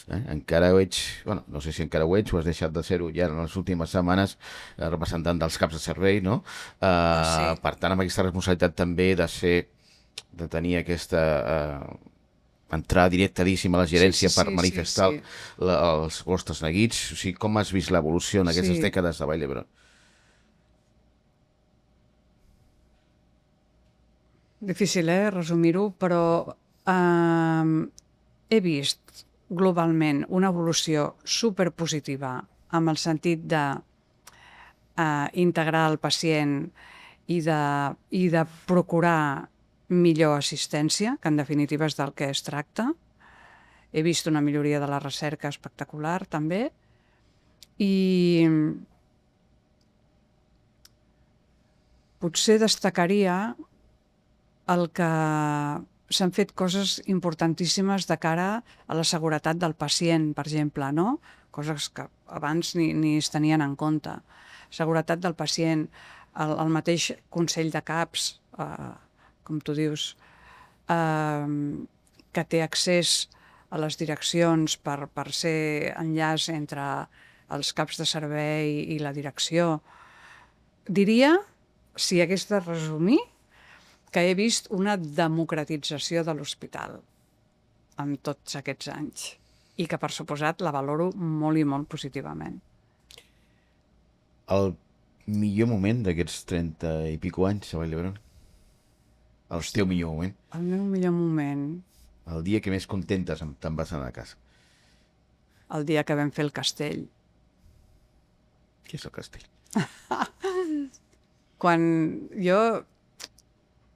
S1: Encara ho ets, bueno, no sé si encara ho ets o has deixat de ser-ho ja en les últimes setmanes, representant dels caps de servei, no? Per tant, amb aquesta responsabilitat també de tenir aquesta entrar directadíssima a la gerència per manifestar els vostres neguits. O sigui, com has vist l'evolució en aquestes dècades de Vall d'Hebron?
S2: Difícil, resumir-ho, però he vist globalment una evolució superpositiva amb el sentit de integrar el pacient i de procurar millor assistència, que en definitiva és del que es tracta. He vist una milloria de la recerca espectacular, també, i potser destacaria el que s'han fet coses importantíssimes de cara a la seguretat del pacient, per exemple, no? Coses que abans ni es tenien en compte. Seguretat del pacient, el mateix Consell de Caps, com tu dius, que té accés a les direccions per ser enllaç entre els caps de servei i la direcció. Diria, si hagués de resumir, que he vist una democratització de l'hospital en tots aquests anys i que, per suposat, la valoro molt i molt positivament.
S1: El millor moment d'aquests 30 i pico anys a Vall d'Hebron? El teu millor moment?
S2: El meu millor moment,
S1: El dia que més contentes te'n vas anar a casa?
S2: el dia que vam fer el castell.
S1: Què és el castell?
S2: Quan jo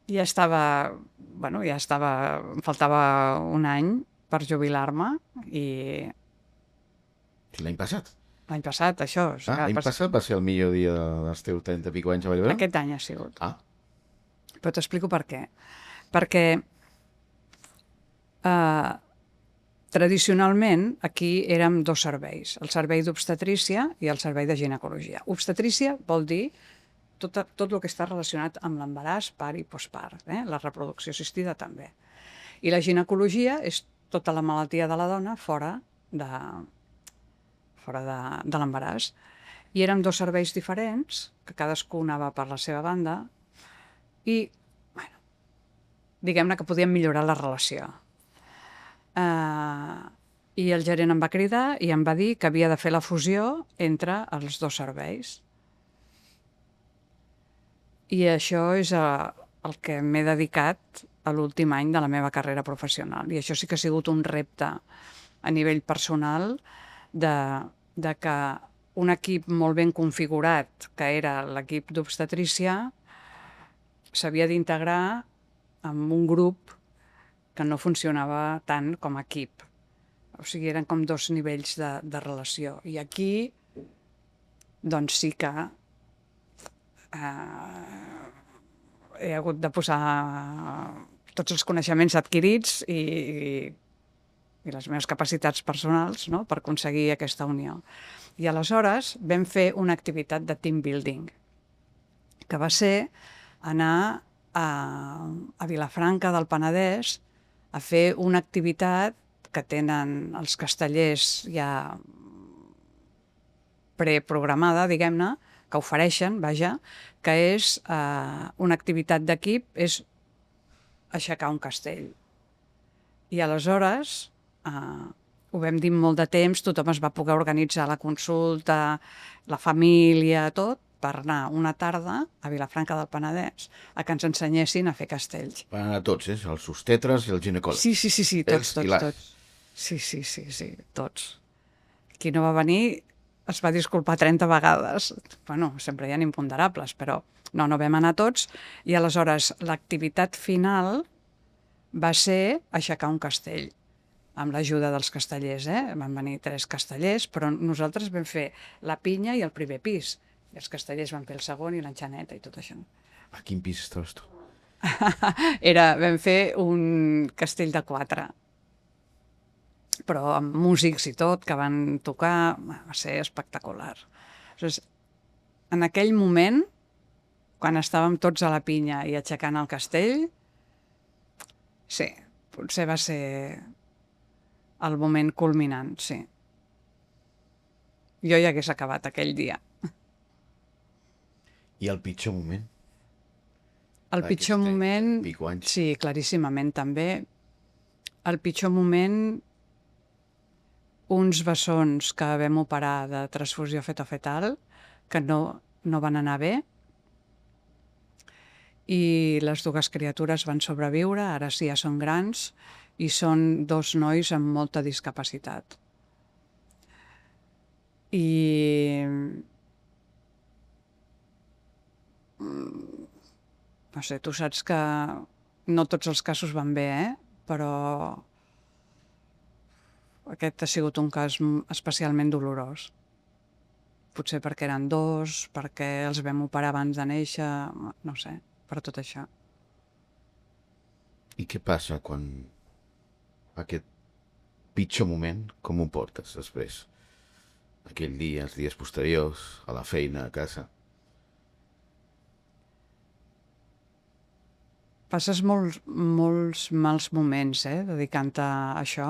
S2: ja estava, em faltava un any per jubilar-me i
S1: L'any passat?
S2: l'any passat, això.
S1: L'any passat va ser el millor dia dels teus 30 i pico anys a Vall d'Hebron?
S2: Aquest any ha sigut.
S1: Ah,
S2: Però t'explico per què. Perquè tradicionalment aquí érem dos serveis, el servei d'obstetrícia i el servei de ginecologia. Obstetrícia vol dir tot el que està relacionat amb l'embaràs, part i postpart, la reproducció assistida també. I la ginecologia és tota la malaltia de la dona fora de l'embaràs. I érem dos serveis diferents, que cadascú anava per la seva banda, i, bueno, diguem-ne que podíem millorar la relació. I el gerent em va cridar i em va dir que havia de fer la fusió entre els dos serveis. I això és el que m'he dedicat a l'últim any de la meva carrera professional. I això sí que ha sigut un repte a nivell personal de que un equip molt ben configurat, que era l'equip d'obstetrícia, s'havia d'integrar amb un grup que no funcionava tant com a equip. O sigui, eren com dos nivells de relació. I aquí, doncs sí que he hagut de posar tots els coneixements adquirits i les meves capacitats personals, no?, per aconseguir aquesta unió. I aleshores vam fer una activitat de team building, que va ser anar a Vilafranca del Penedès a fer una activitat que tenen els castellers ja preprogramada, diguem-ne, que ofereixen, vaja, que és una activitat d'equip, és aixecar un castell. I aleshores ho vam dir molt de temps, tothom es va poder organitzar la consulta, la família, tot, per anar una tarda a Vilafranca del Penedès a que ens ensenyessin a fer castells.
S1: van anar tots, els obstetres i els ginecòlegs.
S2: Sí, tots. Sí, tots. Qui no va venir es va disculpar 30 vegades. Bueno, sempre hi ha imponderables, però no vam anar tots. I aleshores l'activitat final va ser aixecar un castell, amb l'ajuda dels castellers, Van venir 3 castellers, però nosaltres vam fer la pinya i el primer pis. I els castellers van fer el segon i l'enxaneta i tot això.
S1: A quin pis estaves tu?
S2: Vam fer un castell de 4, però amb músics i tot, que van tocar, va ser espectacular. Aleshores, en aquell moment, quan estàvem tots a la pinya i aixecant el castell, sí, potser va ser el moment culminant, sí. Jo ja hagués acabat aquell dia.
S1: I el pitjor moment?
S2: El pitjor moment, sí, claríssimament també. El pitjor moment, uns bessons que vam operar de transfusió fetofetal, que no van anar bé, i les 2 criatures van sobreviure, ara sí ja són grans, i són 2 nois amb molta discapacitat. I no sé, tu saps que no tots els casos van bé, però aquest ha sigut un cas especialment dolorós. Potser perquè eren 2, perquè els vam operar abans de néixer, no sé, per tot això.
S1: I què passa quan aquest pitjor moment, com ho portes després? Aquell dia, els dies posteriors, a la feina, a casa.
S2: Passes molts mals moments, dedicant-te a això.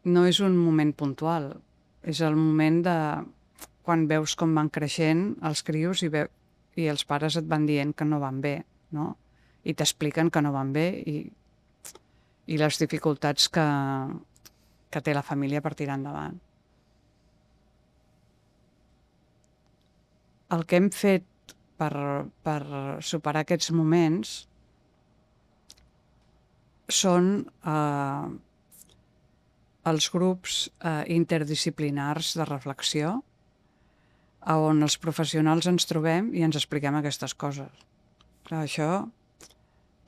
S2: No és un moment puntual, és el moment de quan veus com van creixent els crios i els pares et van dient que no van bé, no? I t'expliquen que no van bé i les dificultats que té la família per tirar endavant. El que hem fet per superar aquests moments són els grups interdisciplinars de reflexió on els professionals ens trobem i ens expliquem aquestes coses. Clar, això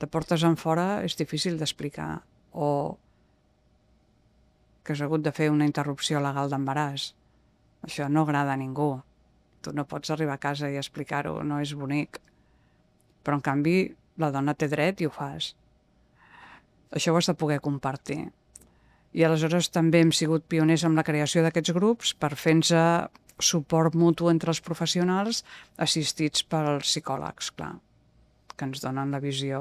S2: de portes enfora és difícil d'explicar, o que has hagut de fer una interrupció legal d'embaràs. Això no agrada a ningú. Tu no pots arribar a casa i explicar-ho, no és bonic. Però, en canvi, la dona té dret i ho fas. Això ho has de poder compartir. I aleshores també hem sigut pioners amb la creació d'aquests grups per fer-nos suport mutu entre els professionals assistits pels psicòlegs, clar, que ens donen la visió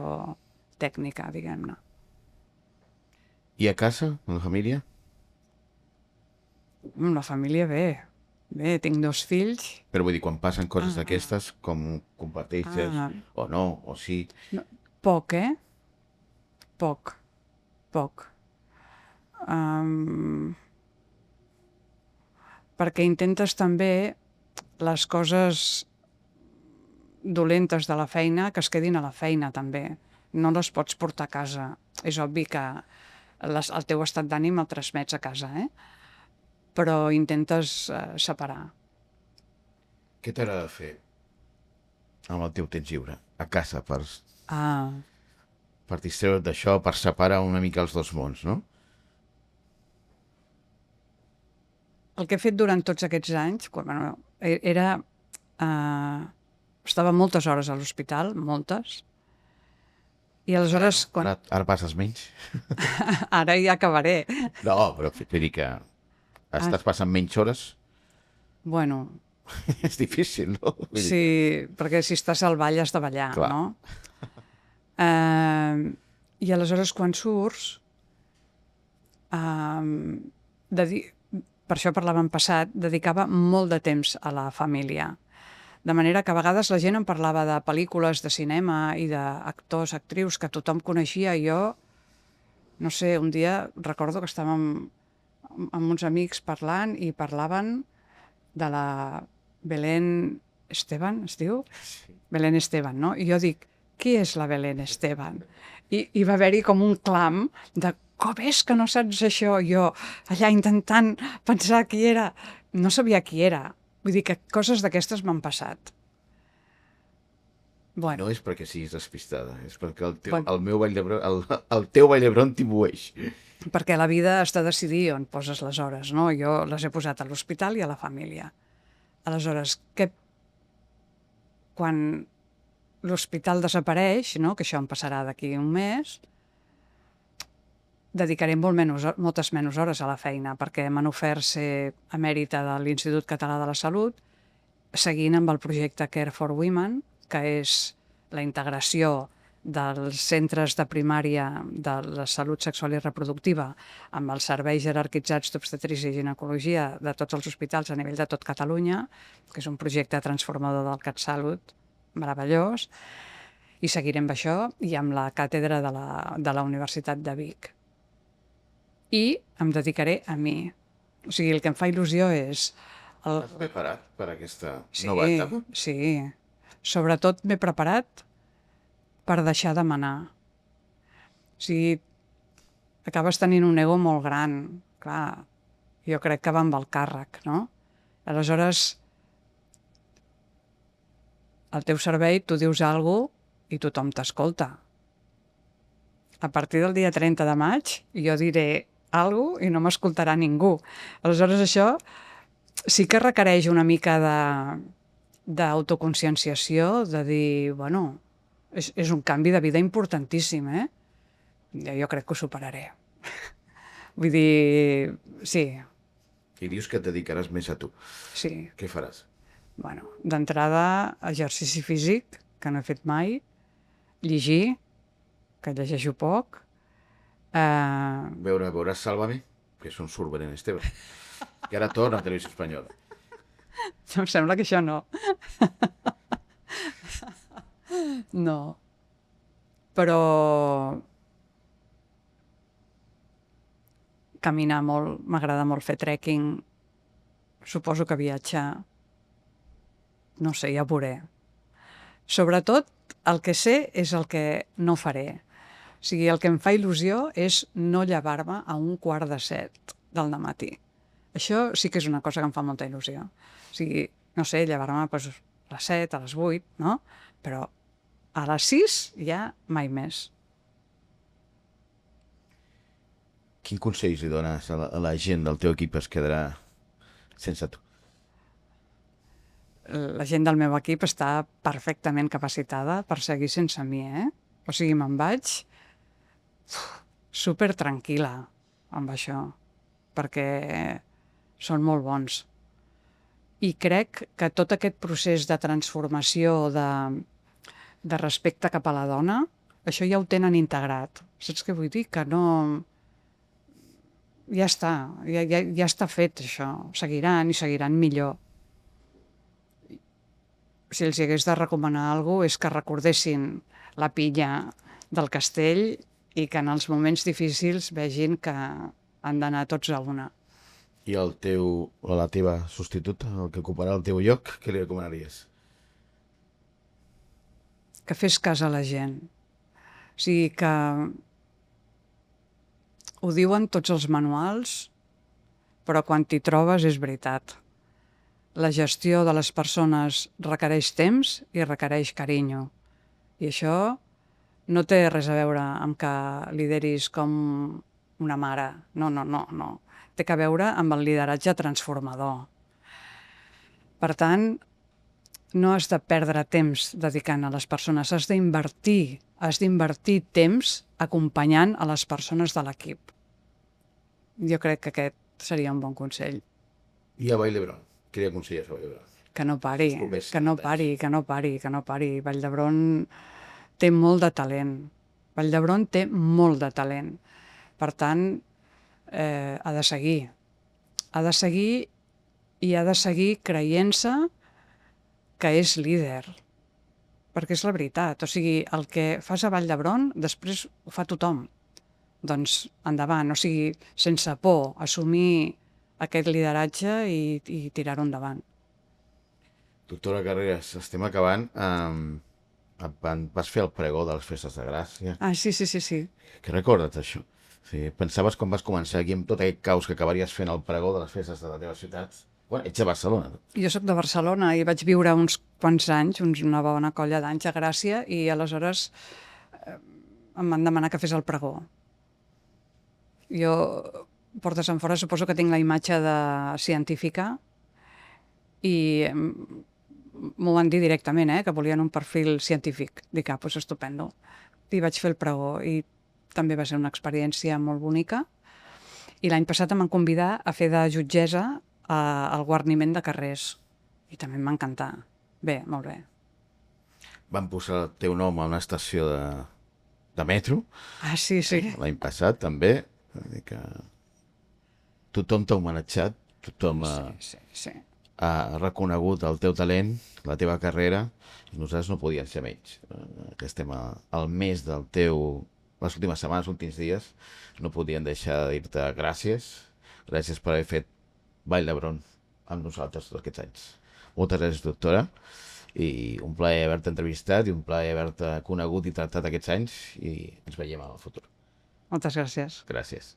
S2: tècnica, diguem-ne.
S1: I a casa, amb la família?
S2: Amb la família bé, tinc 2 fills.
S1: Però vull dir, quan passen coses d'aquestes, com comparteixes, o no, o sí?
S2: No, poc, Poc. Perquè intentes també les coses dolentes de la feina que es quedin a la feina també. No les pots portar a casa. És obvi que el teu estat d'ànim el transmets a casa, però intentes separar.
S1: Què t'agrada fer amb el teu temps lliure? A casa, per distreure't d'això, per separar una mica els dos mons, no?
S2: El que he fet durant tots aquests anys, era... estava moltes hores a l'hospital, moltes, i aleshores...
S1: Ara passes menys?
S2: Ara ja acabaré.
S1: No, però vull dir que estàs passant menys hores?
S2: Bueno...
S1: És difícil, no?
S2: Sí, perquè si estàs al ball has de ballar,
S1: clar,
S2: no? I aleshores quan surts... per això parlàvem passat, dedicava molt de temps a la família. De manera que a vegades la gent em parlava de pel·lícules, de cinema i d'actors, actrius que tothom coneixia. I jo, no sé, un dia recordo que estàvem amb uns amics parlant i parlaven de la Belén Esteban, es diu?
S1: sí.
S2: Belén Esteban, no? I jo dic, qui és la Belén Esteban? I va haver-hi com un clam de com és que no saps això? Jo allà intentant pensar qui era. No sabia qui era. Vull dir que coses d'aquestes m'han passat. Bueno.
S1: No és perquè siguis despistada, és perquè el teu Vall d'Hebron t'imbueix.
S2: Perquè la vida has de decidir on poses les hores, no? Jo les he posat a l'hospital i a la família. Aleshores, quan l'hospital desapareix, no? Que això em passarà d'aquí un mes, dedicaré moltes menys hores a la feina, perquè m'han ofert ser emèrita de l'Institut Català de la Salut, seguint amb el projecte Care for Women, que és la integració dels centres de primària de la salut sexual i reproductiva amb els serveis jerarquitzats d'obstetrícia i ginecologia de tots els hospitals a nivell de tot Catalunya, que és un projecte transformador del CatSalut, meravellós, i seguiré amb això i amb la càtedra de la Universitat de Vic. I em dedicaré a mi. O sigui, el que em fa il·lusió és...
S1: T'has preparat per aquesta nova etapa?
S2: Sí. Sobretot m'he preparat per deixar de manar. O sigui, acabes tenint un ego molt gran. Clar, jo crec que va amb el càrrec, no? Aleshores, al teu servei tu dius alguna cosa i tothom t'escolta. A partir del dia 30 de maig jo diré alguna cosa i no m'escoltarà ningú. Aleshores això sí que requereix una mica d'autoconscienciació, de dir, bueno, és un canvi de vida importantíssim, eh? Jo crec que ho superaré. Vull dir, sí,
S1: I dius que et dedicaràs més a tu.
S2: sí.
S1: Què faràs?
S2: Bueno, d'entrada, exercici físic, que no he fet mai, llegir, que llegeixo poc,
S1: Veuràs Sálvame, que és un surt Belén Esteban. Que ara torna a Televisió Espanyola.
S2: em sembla que això no. No. Però caminar molt, m'agrada molt fer trekking, suposo que viatjar, no sé, ja ho veuré. Sobretot, el que sé és el que no faré. O sigui, el que em fa il·lusió és no llevar-me a 6:15 del matí. Això sí que és una cosa que em fa molta il·lusió. O sigui, no sé, llevar-me doncs, a les 7, a les 8, no? Però a les 6 ja mai més.
S1: Quin consell li dones a la gent del teu equip que es quedarà sense tu?
S2: La gent del meu equip està perfectament capacitada per seguir sense mi, eh? O sigui, me'n vaig super tranquil·la amb això, perquè són molt bons. I crec que tot aquest procés de transformació, de respecte cap a la dona, això ja ho tenen integrat. Saps què vull dir? Que no... Ja està, ja està fet això. Seguiran i seguiran millor. Si els hagués de recomanar alguna cosa és que recordessin la pinya del castell i que en els moments difícils vegin que han d'anar tots a una.
S1: I la teva substituta, el que ocuparà el teu lloc, què li recomanaries?
S2: Que fes cas a la gent. O sigui que ho diuen tots els manuals, però quan t'hi trobes és veritat. La gestió de les persones requereix temps i requereix carinyo. I això no té res a veure amb que lideris com una mare. No. Té que veure amb el lideratge transformador. Per tant, no has de perdre temps dedicant a les persones, has d'invertir temps acompanyant a les persones de l'equip. Jo crec que aquest seria un bon consell.
S1: I a Vall d'Hebron? Què li aconselles a Vall d'Hebron?
S2: Que no pari. Vall d'Hebron té molt de talent. Vall d'Hebron té molt de talent. Per tant, ha de seguir. Ha de seguir i ha de seguir creient-se que és líder. Perquè és la veritat. O sigui, el que fas a Vall d'Hebron, després ho fa tothom. Doncs endavant. O sigui, sense por, assumir aquest lideratge i tirar-ho endavant.
S1: Doctora Carreras, estem acabant. Vas fer el pregó de les festes de Gràcia.
S2: Ah, sí.
S1: Què recordes això? Sí, pensaves quan vas començar aquí amb tot aquest caos que acabaries fent el pregó de les festes de la teva ciutat? Bueno, ets de Barcelona.
S2: Jo sóc de Barcelona i vaig viure uns quants anys, una bona colla d'anys a Gràcia, i aleshores em van demanar que fes el pregó. Jo, portes enfora, suposo que tinc la imatge de científica i m'ho van dir directament, que volien un perfil científic. Dic, doncs estupendo. I vaig fer el pregó i també va ser una experiència molt bonica. I l'any passat em van convidar a fer de jutgessa al guarniment de carrers. I també em va encantar. Bé, molt bé.
S1: Van posar el teu nom a una estació de metro.
S2: Ah, sí.
S1: L'any passat, també. Que tothom t'ha homenatjat, tothom ha reconegut el teu talent, la teva carrera, i nosaltres no podíem ser menys. Que estem al mes del teu... les últimes setmanes, els últims dies, no podien deixar de dir-te gràcies. Gràcies per haver fet Vall d'Hebron amb nosaltres tots aquests anys. Moltes gràcies, doctora, i un plaer haver-te entrevistat i un plaer haver-te conegut i tractat aquests anys, i ens veiem al futur.
S2: Moltes gràcies.
S1: Gràcies.